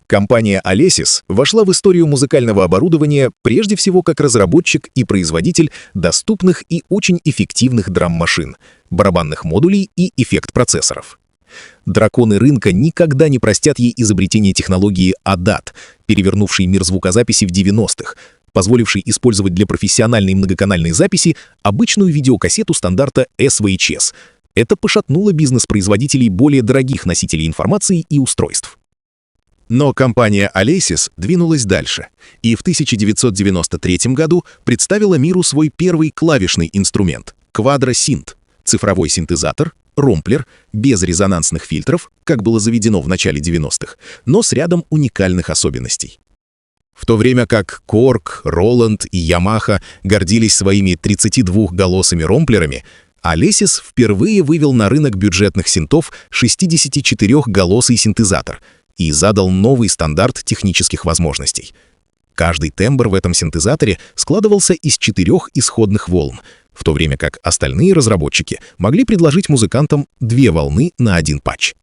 Компания Alesis вошла в историю музыкального оборудования прежде всего как разработчик и производитель доступных и очень эффективных драм-машин, барабанных модулей и эффект-процессоров. Драконы рынка никогда не простят ей изобретение технологии ADAT, перевернувшей мир звукозаписи в 90-х, позволившей использовать для профессиональной многоканальной записи обычную видеокассету стандарта SVHS. Это пошатнуло бизнес производителей более дорогих носителей информации и устройств. Но компания Alesis двинулась дальше и в 1993 году представила миру свой первый клавишный инструмент — Quadra-Synth, цифровой синтезатор, ромплер, без резонансных фильтров, как было заведено в начале 90-х, но с рядом уникальных особенностей. В то время как Korg, Roland и Yamaha гордились своими 32-голосыми ромплерами, Alesis впервые вывел на рынок бюджетных синтов 64-голосый синтезатор и задал новый стандарт технических возможностей. Каждый тембр в этом синтезаторе складывался из 4 исходных волн, в то время как остальные разработчики могли предложить музыкантам 2 волны на 1 патч.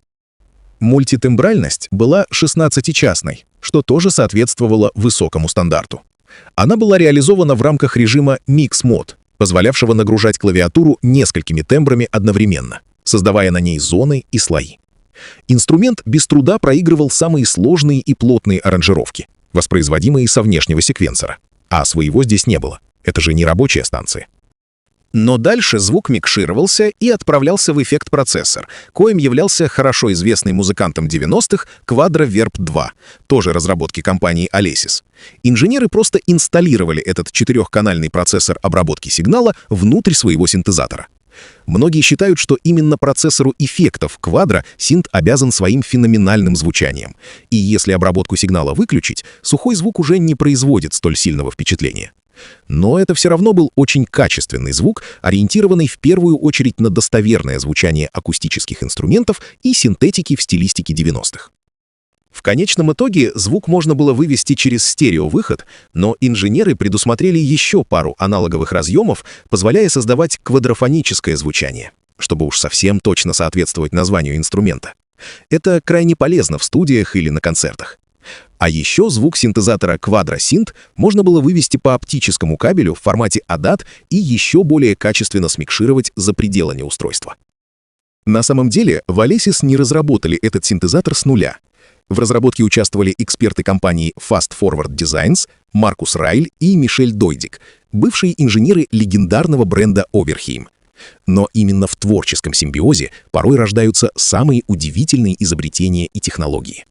Мультитембральность была 16-частной, что тоже соответствовало высокому стандарту. Она была реализована в рамках режима Mix Mode, позволявшего нагружать клавиатуру несколькими тембрами одновременно, создавая на ней зоны и слои. Инструмент без труда проигрывал самые сложные и плотные аранжировки, воспроизводимые со внешнего секвенсора. А своего здесь не было. Это же не рабочая станция. Но дальше звук микшировался и отправлялся в эффект-процессор, коим являлся хорошо известный музыкантам 90-х Quadra Verb 2, тоже разработки компании Alesis. Инженеры просто инсталлировали этот 4-канальный процессор обработки сигнала внутрь своего синтезатора. Многие считают, что именно процессору эффектов Quadra синт обязан своим феноменальным звучанием. И если обработку сигнала выключить, сухой звук уже не производит столь сильного впечатления. Но это все равно был очень качественный звук, ориентированный в первую очередь на достоверное звучание акустических инструментов и синтетики в стилистике 90-х. В конечном итоге звук можно было вывести через стереовыход, но инженеры предусмотрели еще пару аналоговых разъемов, позволяя создавать квадрофоническое звучание, чтобы уж совсем точно соответствовать названию инструмента. Это крайне полезно в студиях или на концертах. А еще звук синтезатора Quadra-Synth можно было вывести по оптическому кабелю в формате ADAT и еще более качественно смикшировать за пределами устройства. На самом деле в Alesis не разработали этот синтезатор с нуля. В разработке участвовали эксперты компании Fast Forward Designs, Маркус Райль и Мишель Дойдик, бывшие инженеры легендарного бренда Oberheim. Но именно в творческом симбиозе порой рождаются самые удивительные изобретения и технологии.